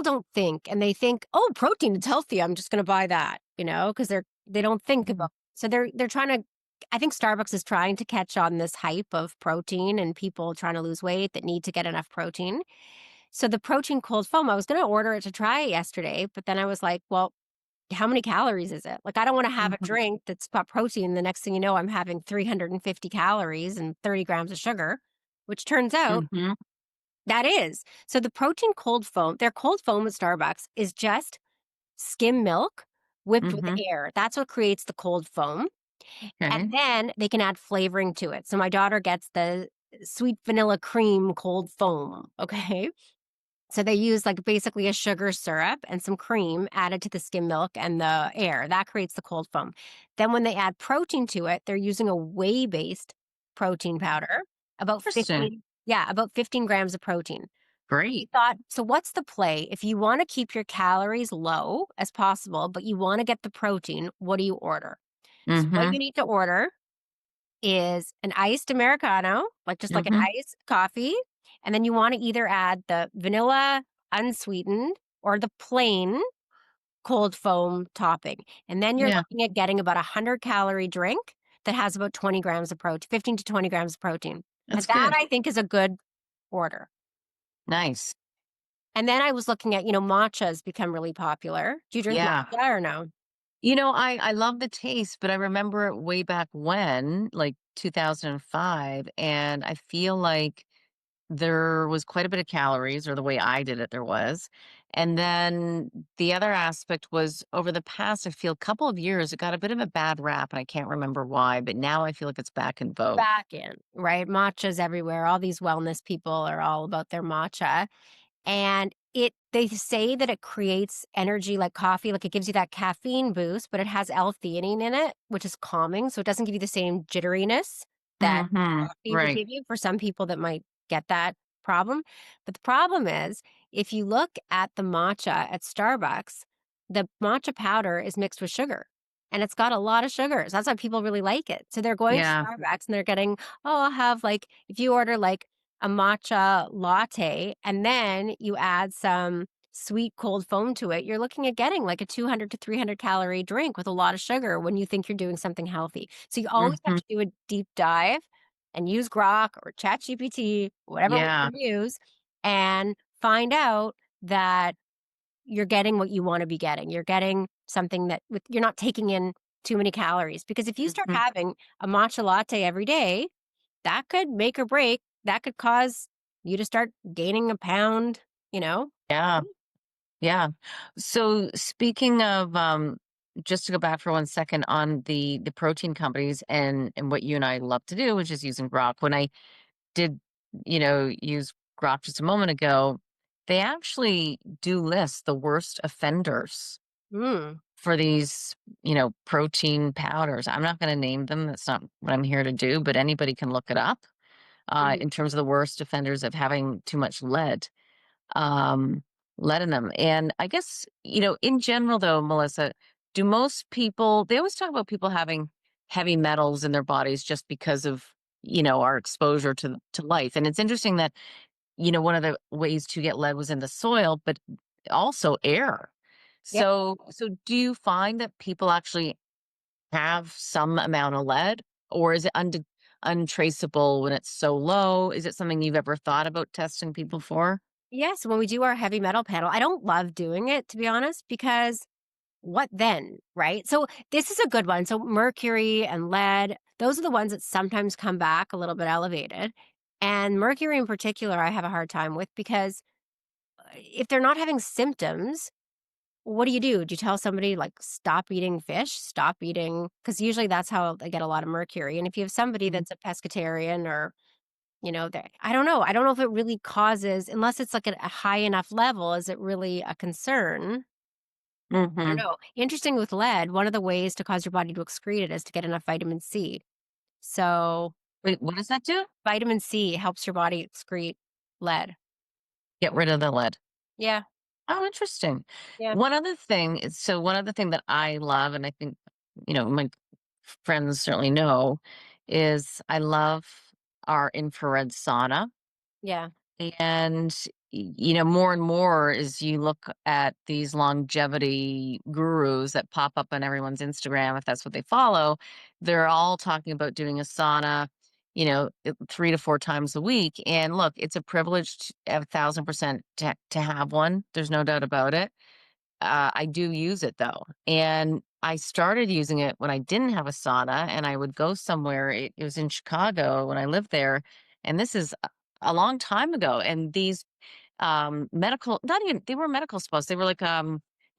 don't think and they think, oh, protein, it's healthy. I'm just going to buy that, because they don't think Mhm. about, so they're trying to, I think Starbucks is trying to catch on this hype of protein and people trying to lose weight that need to get enough protein. So the protein cold foam, I was going to order it to try it yesterday, but then I was like, well, how many calories is it? Like, I don't wanna have a Mhm. drink that's got protein, the next thing you know, I'm having 350 calories and 30 grams of sugar, which turns out Mhm. that is. So the protein cold foam their cold foam at Starbucks is just skim milk whipped with Mhm. air. That's what creates the cold foam, and Okay. then they can add flavoring to it. So my daughter gets the sweet vanilla cream cold foam, okay? So they use like basically a sugar syrup and some cream added to the skim milk and the air. That creates the cold foam. Then when they add protein to it, they're using a whey-based protein powder, about Interesting. 15, yeah, about 15 grams of protein. We Great. thought, so what's the play? If you want to keep your calories low as possible, but you want to get the protein, what do you order? So what Mhm. you need to order is an iced Americano, like just like an Mhm. iced coffee. And then you want to either add the vanilla unsweetened or the plain cold foam topping. And then you're Yeah, looking at getting about a 100-calorie drink that has about 20 grams of protein, 15 to 20 grams of protein. And that's that good. I think is a good order. Nice. And then I was looking at, matcha has become really popular. Do you drink Yeah. matcha or no? I love the taste, but I remember it way back when, like 2005, and I feel like there was quite a bit of calories, or the way I did it, there was. And then the other aspect was over the past, I feel, couple of years, it got a bit of a bad rap, and I can't remember why, but now I feel like it's back in vogue. Back in, right? Matcha's everywhere. All these wellness people are all about their matcha. And they say that it creates energy like coffee, like it gives you that caffeine boost, but it has L-theanine in it, which is calming, so it doesn't give you the same jitteriness that coffee would Right. give you for some people that might get that problem. But the problem is, if you look at the matcha at Starbucks, the matcha powder is mixed with sugar, and it's got a lot of sugars. That's why people really like it. So they're going to Yeah. Starbucks and they're getting, "Oh, I'll have, like," if you order, like, a matcha latte and then you add some sweet cold foam to it, you're looking at getting like a 200 to 300 calorie drink with a lot of sugar when you think you're doing something healthy. So you always have Mhm. to do a deep dive and use Grok or ChatGPT, whatever we Yeah. can use, and find out that you're getting what you want to be getting. You're getting something that you're not taking in too many calories, because if you start Mhm. having a matcha latte every day, that could make or break. That could cause you to start gaining a pound, you know? Yeah. Yeah. So speaking of, just to go back for 1 second on the protein companies and what you and I love to do, which is using Grok. When I did, use Grok just a moment ago, they actually do list the worst offenders Mm, for these, protein powders. I'm not going to name them. That's not what I'm here to do, but anybody can look it up, mhm. in terms of the worst offenders of having too much um, lead in them. And I guess, in general, though, Melissa, do most people, they always talk about people having heavy metals in their bodies just because of, our exposure to life. And it's interesting that, one of the ways to get lead was in the soil, but also air. Yep. So do you find that people actually have some amount of lead, or is it untraceable when it's so low? Is it something you've ever thought about testing people for? Yes, when we do our heavy metal panel, I don't love doing it, to be honest, because what then, right? So this is a good one. So mercury and lead, those are the ones that sometimes come back a little bit elevated. And mercury in particular, I have a hard time with, because if they're not having symptoms, what do? Do you tell somebody, like, stop eating fish, stop eating? Because usually that's how they get a lot of mercury. And if you have somebody Mhm. that's a pescatarian, or, I don't know. I don't know if it really causes, unless it's like at a high enough level, is it really a concern? I don't Mhm. know. Interesting with lead, one of the ways to cause your body to excrete it is to get enough vitamin C. So Wait, what does that do? vitamin C helps your body excrete lead. Get rid of the lead. Yeah. Oh, interesting. Yeah. One other thing that I love, and I think, my friends certainly know, is I love our infrared sauna. Yeah. And, more and more as you look at these longevity gurus that pop up on everyone's Instagram, if that's what they follow, they're all talking about doing a sauna, 3 to 4 times a week. And look, it's a privilege, 1,000% to have one. There's no doubt about it. I do use it though. And I started using it when I didn't have a sauna and I would go somewhere. It was in Chicago when I lived there. And this is a long time ago. And these medical, not even, they were medical spas. They were like,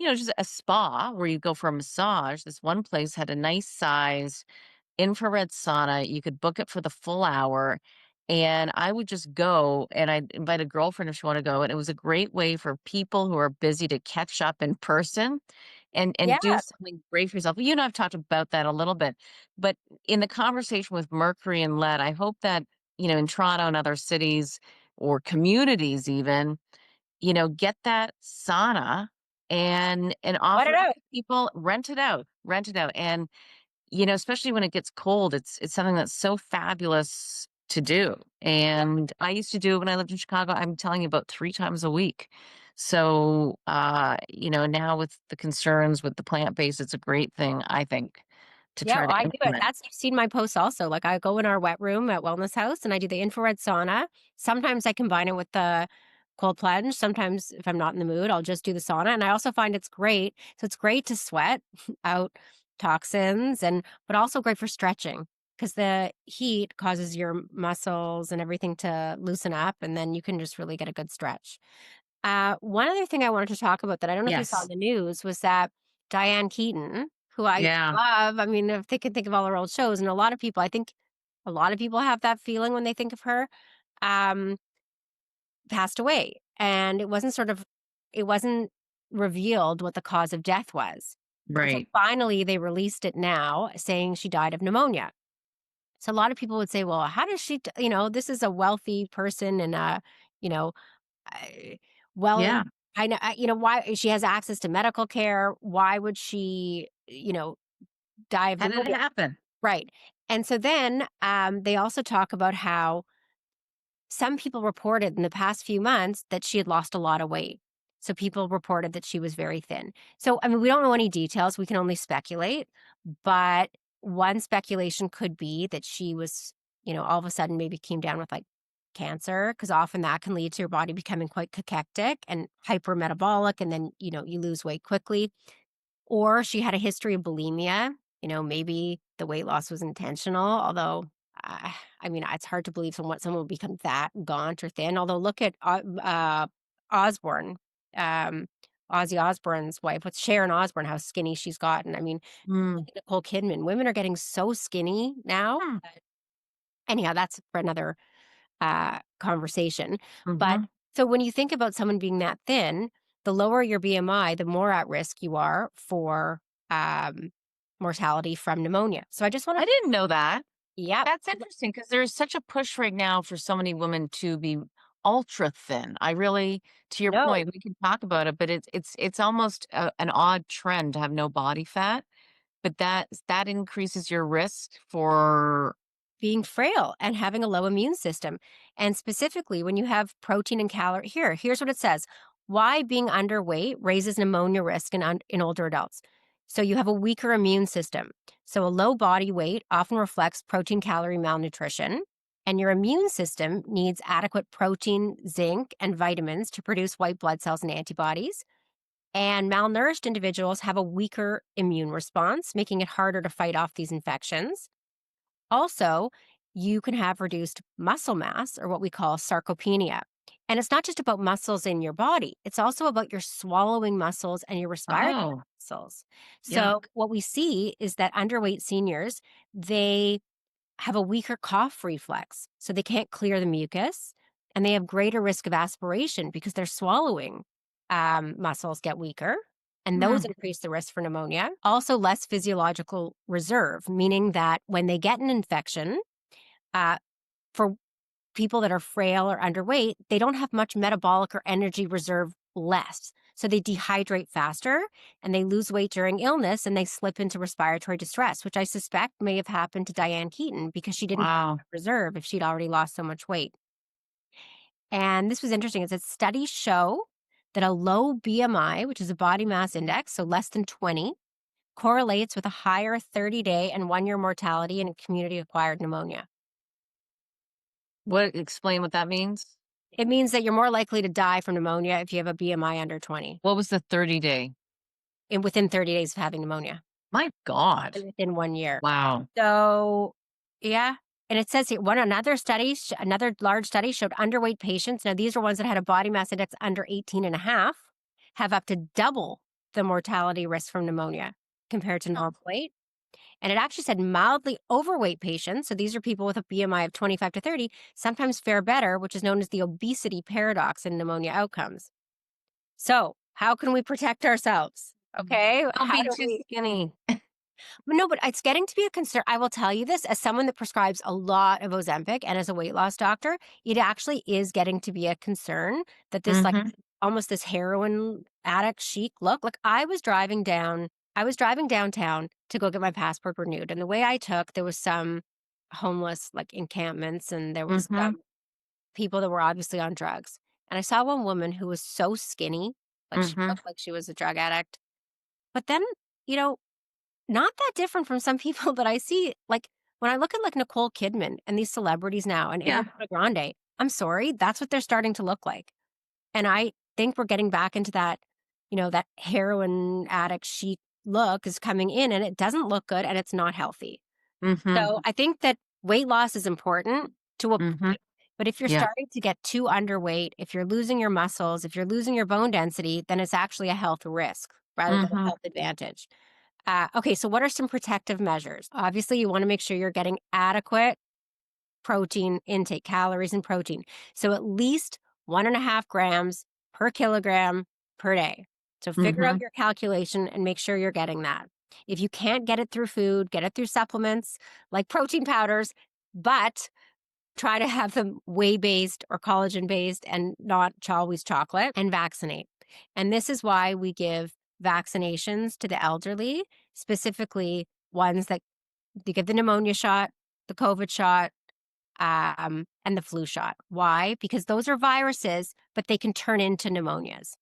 just a spa where you go for a massage. This one place had a nice size infrared sauna. You could book it for the full hour. And I would just go and I'd invite a girlfriend if she wanted to go. And it was a great way for people who are busy to catch up in person and do Yeah. something great for yourself. You and I have talked about that a little bit. But in the conversation with mercury and lead, I hope that, in Toronto and other cities or communities even, get that sauna and Let offer it it up out. to people, rent it out. And especially when it gets cold, it's something that's so fabulous to do. And I used to do it when I lived in Chicago. I'm telling you, about 3 times a week. So, now with the concerns with the plant based, it's a great thing, I think, to Yeah, try well, to I do it. implement. That's You've seen my posts also. Like, I go in our wet room at Wellness House and I do the infrared sauna. Sometimes I combine it with the cold plunge. Sometimes if I'm not in the mood, I'll just do the sauna. And I also find it's great. So it's great to sweat out toxins, but also great for stretching. because the heat causes your muscles and everything to loosen up, and then you can just really get a good stretch. One other thing I wanted to talk about that I don't know if you saw in Yes. the news was that Diane Keaton, who I Yeah. love, I mean, if they could think of all her old shows, and a lot of people, I think a lot of people have that feeling when they think of her, um, passed away. And it wasn't revealed what the cause of death was. And so Right. finally they released it now saying she died of pneumonia. So a lot of people would say, well, how does this is a wealthy person and you know, I well, Yeah. why she has access to medical care. Why would she, die of How did it pneumonia? happen? Right. And so then they also talk about how some people reported in the past few months that she had lost a lot of weight. So people reported that she was very thin. So, I mean, we don't know any details. We can only speculate. But one speculation could be that she was, all of a sudden maybe came down with like cancer, because often that can lead to your body becoming quite cachectic and hypermetabolic. And then, you lose weight quickly. Or she had a history of bulimia. Maybe the weight loss was intentional, although I mean, it's hard to believe someone would become that gaunt or thin. Although look at Osborne, um, Ozzy Osbourne's wife, with Sharon Osbourne, how skinny she's gotten. I mean, Mm. look at Nicole Kidman. Women are getting so skinny now. Hmm. Anyhow, that's for another conversation. But Mhm. so when you think about someone being that thin, the lower your BMI, the more at risk you are for um, mortality from pneumonia. So I just want I to, didn't know that. yep, That's interesting because there's such a push right now for so many women to be ultra thin. I really, to your no. point, we can talk about it, but it's almost an odd trend to have no body fat, but that increases your risk for. Being frail and having a low immune system. And specifically, when you have protein and calorie, here's what it says: why being underweight raises pneumonia risk in older adults. So you have a weaker immune system. So a low body weight often reflects protein calorie malnutrition. And your immune system needs adequate protein, zinc, and vitamins to produce white blood cells and antibodies. And malnourished individuals have a weaker immune response, making it harder to fight off these infections. Also, you can have reduced muscle mass, or what we call sarcopenia. And it's not just about muscles in your body, it's also about your swallowing muscles and your respiratory Oh, muscles. So, yuck. what we see is that underweight seniors, they have a weaker cough reflex. So, they can't clear the mucus, and they have greater risk of aspiration because their swallowing muscles get weaker. And those Hmm. increase the risk for pneumonia. Also, less physiological reserve, meaning that when they get an infection, uh, for people that are frail or underweight, they don't have much metabolic or energy reserve left. So they dehydrate faster and they lose weight during illness and they slip into respiratory distress, which I suspect may have happened to Diane Keaton because she didn't have Wow. reserve if she'd already lost so much weight. And this was interesting. It said studies show that a low BMI, which is a body mass index, so less than 20, correlates with a higher 30-day and 1-year mortality in community acquired pneumonia. Explain what that means? It means that you're more likely to die from pneumonia if you have a BMI under 20 What was the 30-day? and within 30 days of having pneumonia My God. and within 1 year. Wow. So, yeah. And it says here, another large study showed underweight patients. Now, these are ones that had a body mass index under 18 and a half, have up to double the mortality risk from pneumonia compared to Oh. normal weight. And it actually said mildly overweight patients, so these are people with a BMI of 25 to 30, sometimes fare better, which is known as the obesity paradox in pneumonia outcomes. So, how can we protect ourselves? Okay. Don't How be do too we? skinny. No, but it's getting to be a concern. I will tell you this as someone that prescribes a lot of Ozempic and as a weight loss doctor, it actually is getting to be a concern that this, like, Mhm. almost this heroin addict chic look. Like, I was driving downtown to go get my passport renewed. And the way I took, there was some homeless, like, encampments, and there was Mhm. some people that were obviously on drugs. And I saw one woman who was so skinny, like, she Mhm. looked like she was a drug addict. But then, you know, not that different from some people that I see. Like, when I look at, like, Nicole Kidman and these celebrities now and Yeah. Ariana Grande, I'm sorry, that's what they're starting to look like. And I think we're getting back into that, that heroin addict chic look is coming in, and it doesn't look good and it's not healthy. Mhm. So I think that weight loss is important to a Mhm. point, but if you're Yeah. starting to get too underweight, if you're losing your muscles, if you're losing your bone density, then it's actually a health risk rather than a Mhm. health advantage. Okay, so what are some protective measures? Obviously, you want to make sure you're getting adequate protein intake, calories and protein. So at least 1.5 grams per kilogram per day. So figure out Mhm. your calculation and make sure you're getting that. If you can't get it through food, get it through supplements like protein powders, but try to have them whey based or collagen based and not always chocolate, and vaccinate. And this is why we give vaccinations to the elderly, specifically ones that they give the pneumonia shot, the COVID shot, and the flu shot. Why? Because those are viruses, but they can turn into pneumonias.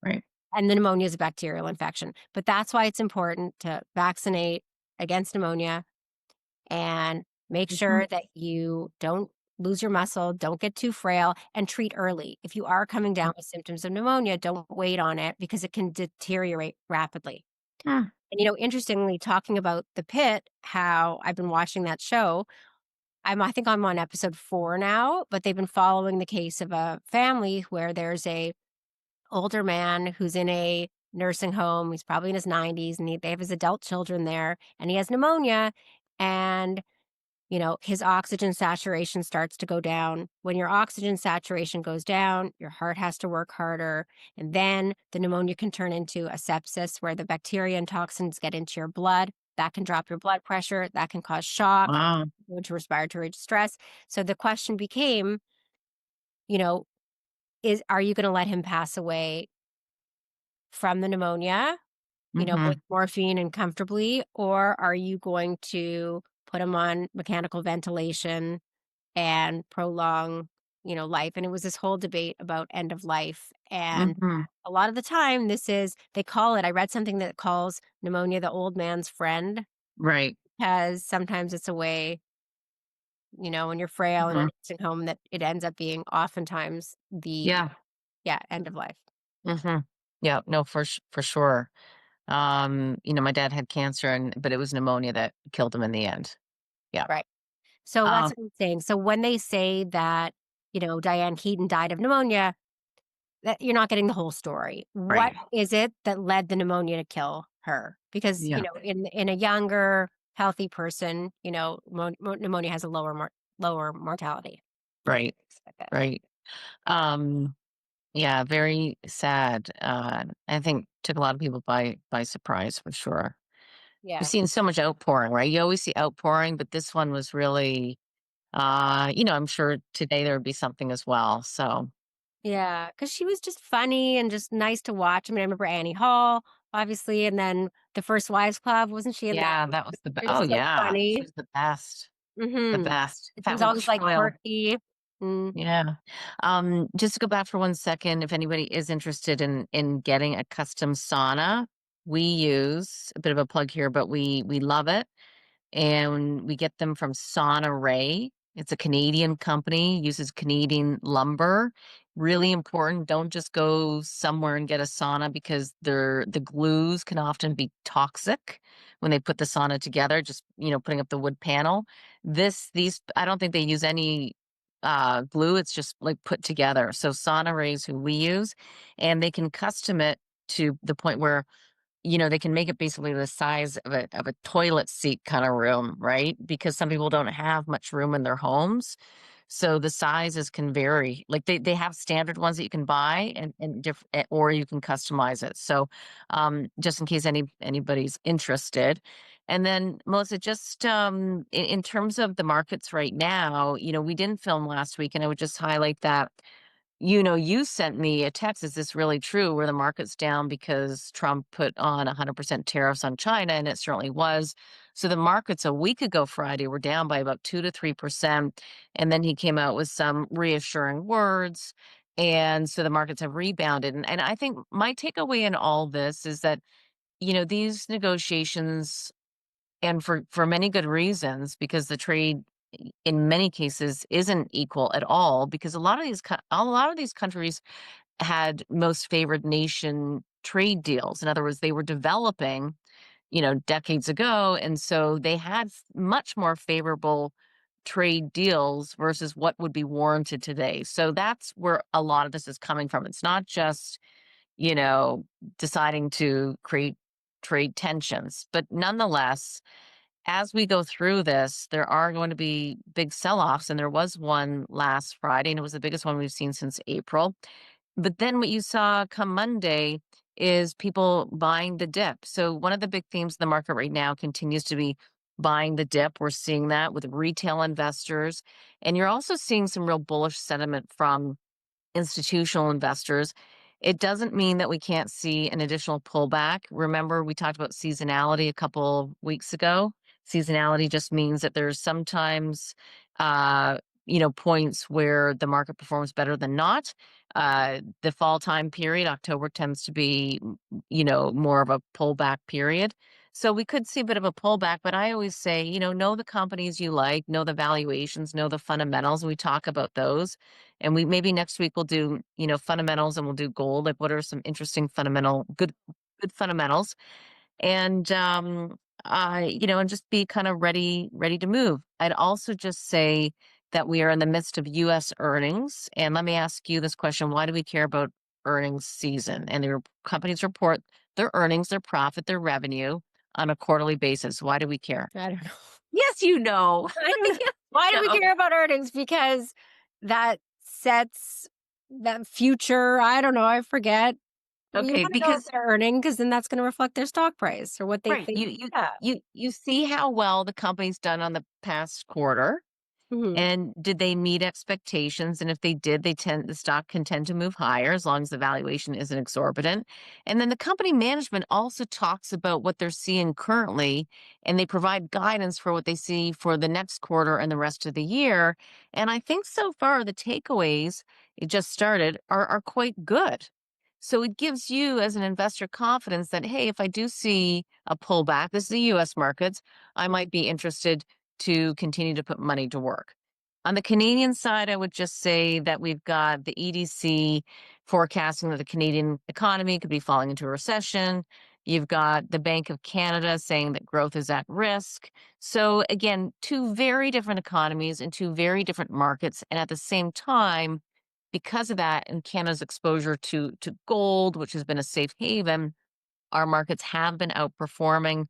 Right. And the pneumonia is a bacterial infection. But that's why it's important to vaccinate against pneumonia and make Mhm. sure that you don't lose your muscle, don't get too frail, and treat early. If you are coming down with symptoms of pneumonia, don't wait on it because it can deteriorate rapidly. Mm. And, interestingly, talking about the pit, how I've been watching that show, I think I'm on episode 4 now, but they've been following the case of a family where there's a older man who's in a nursing home. He's probably in his 90s, and they have his adult children there, and he has pneumonia, and his oxygen saturation starts to go down. When your oxygen saturation goes down, your heart has to work harder. And then the pneumonia can turn into a sepsis where the bacteria and toxins get into your blood. That can drop your blood pressure. That can cause shock, Wow. go into respiratory distress. So the question became, you know, are you going to let him pass away from the pneumonia, with Mhm. morphine and comfortably, or are you going to put him on mechanical ventilation and prolong, life? And it was this whole debate about end of life. And Mhm. a lot of the time, they call it, I read something that calls pneumonia the old man's friend, Right. because sometimes it's a way, when you're frail in a Mhm. nursing home, that it ends up being oftentimes Yeah. yeah, end of life. Mhm. Yeah, no, for sure. My dad had cancer but it was pneumonia that killed him in the end. Yeah. Right. So that's Um, what I'm saying. So when they say that, Diane Keaton died of pneumonia, that you're not getting the whole story. What right. is it that led the pneumonia to kill her? Because, Yeah. in a younger, healthy person, pneumonia has a lower mortality. Right. Okay. Right. Um, yeah, very sad. I think took a lot of people by surprise for sure. We've Yeah. seen so much outpouring, right? You always see outpouring, but this one was really I'm sure today there would be something as well. So Yeah. Because she was just funny and just nice to watch. I mean, I remember Annie Hall, obviously, and then the First Wives Club. Wasn't she in that? yeah, that was She was oh so yeah. She funny. was the best. The Hmm. best. She That was was always like Royal. quirky. Mm, Yeah. Just to go back for 1 second, if anybody is interested in getting a custom sauna, we use a bit of a plug here, but we love it. And we get them from Sauna Ray. It's a Canadian company, uses Canadian lumber. Really important. Don't just go somewhere and get a sauna because the glues can often be toxic when they put the sauna together, just putting up the wood panel. These I don't think they use any glue, it's just like put together. So Sauna Ray is who we use, and they can custom it to the point where they can make it basically the size of a toilet seat kind of room, right? Because some people don't have much room in their homes. So the sizes can vary. Like they have standard ones that you can buy and different, or you can customize it. So just in case anybody's interested. And then Melissa, just in terms of the markets right now, we didn't film last week, and I would just highlight that you sent me a text. Is this really true? Where the market's down because Trump put on 100% tariffs on China, and it certainly was. So the markets a week ago Friday were down by about 2 to 3%, and then he came out with some reassuring words, and so the markets have rebounded. And I think my takeaway in all this is that these negotiations, and for many good reasons, because the trade in many cases isn't equal at all, because a lot of these countries had most favored nation trade deals. In other words, they were developing decades ago. And so they had much more favorable trade deals versus what would be warranted today. So that's where a lot of this is coming from. It's not just, you know, deciding to create trade tensions, but nonetheless, as we go through this, there are going to be big sell offs. And there was one last Friday, and it was the biggest one we've seen since April. But then what you saw come Monday is people buying the dip. So one of the big themes in the market right now continues to be buying the dip. We're seeing that with retail investors. And you're also seeing some real bullish sentiment from institutional investors. It doesn't mean that we can't see an additional pullback. Remember, we talked about seasonality a couple weeks ago. Seasonality just means that there's sometimes, points where the market performs better than not. The fall time period, October tends to be, more of a pullback period. So we could see a bit of a pullback, but I always say, know the companies you like, know the valuations, know the fundamentals. We talk about those. And we maybe next week we'll do, fundamentals and we'll do gold. Like what are some interesting good fundamentals. And and just be kind of ready to move. I'd also just say that we are in the midst of US earnings. And let me ask you this question. Why do we care about earnings season? And the companies report their earnings, their profit, their revenue on a quarterly basis. Why do we care? I don't know. Yes, you know. I don't know. Yes, Why do you we know. care about earnings? Because that sets that future. I don't know. I forget. We Okay, want to know what because they're earning because then that's going to reflect their stock price or what they right, think. you Yeah. you you see how well the company's done on the past quarter, Hmm. and did they meet expectations? And if they did, the stock can tend to move higher as long as the valuation isn't exorbitant. And then the company management also talks about what they're seeing currently, and they provide guidance for what they see for the next quarter and the rest of the year. And I think so far the takeaways, it just started, are quite good. So it gives you as an investor confidence that, hey, if I do see a pullback, this is the US markets, I might be interested to continue to put money to work. On the Canadian side, I would just say that we've got the EDC forecasting that the Canadian economy could be falling into a recession. You've got the Bank of Canada saying that growth is at risk. So, again, two very different economies and two very different markets. And at the same time, because of that and Canada's exposure to gold, which has been a safe haven, our markets have been outperforming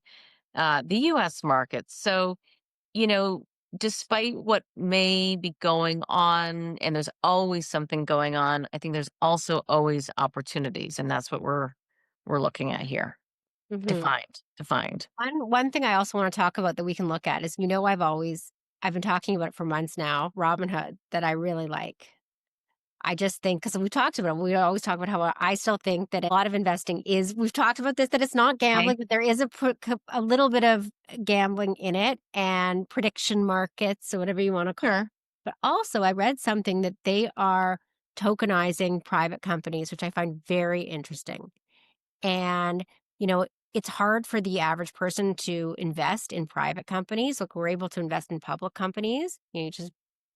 the US markets. So, you know, despite what may be going on, and there's always something going on, I think there's also always opportunities, and that's what we're looking at here. Hmm. Defined. One thing I also want to talk about that we can look at is I've been talking about it for months now, Robinhood, that I really like. I just think because we always talk about how I still think that a lot of investing is. We've talked about this that it's not Okay. gambling, but there is a little bit of gambling in it and prediction markets or whatever you want to call. Sure. But also, I read something that they are tokenizing private companies, which I find very interesting. And, you know, it's hard for the average person to invest in private companies. Look, we're able to invest in public companies. You just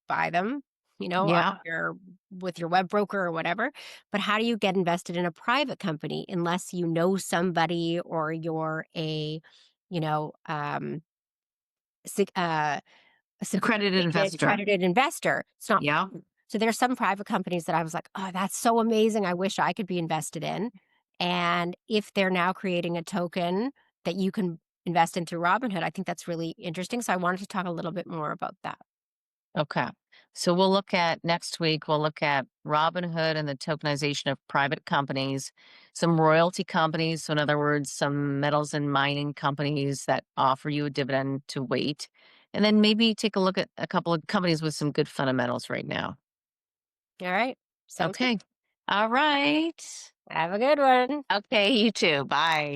buy them, on Yeah. your with your web broker or whatever. But how do you get invested in a private company unless you know somebody or you're a, you know, sig- uh, a Accredited sophisticated, investor. accredited investor? It's not. Yeah. So there's some private companies that I was like, oh, that's so amazing. I wish I could be invested in. And if they're now creating a token that you can invest in through Robinhood, I think that's really interesting. So I wanted to talk a little bit more about that. Okay. So we'll look at next week, we'll look at Robinhood and the tokenization of private companies, some royalty companies. So, in other words, some metals and mining companies that offer you a dividend to wait. And then maybe take a look at a couple of companies with some good fundamentals right now. All right. Sounds good. Okay. All right. Have a good one. Okay. You too. Bye.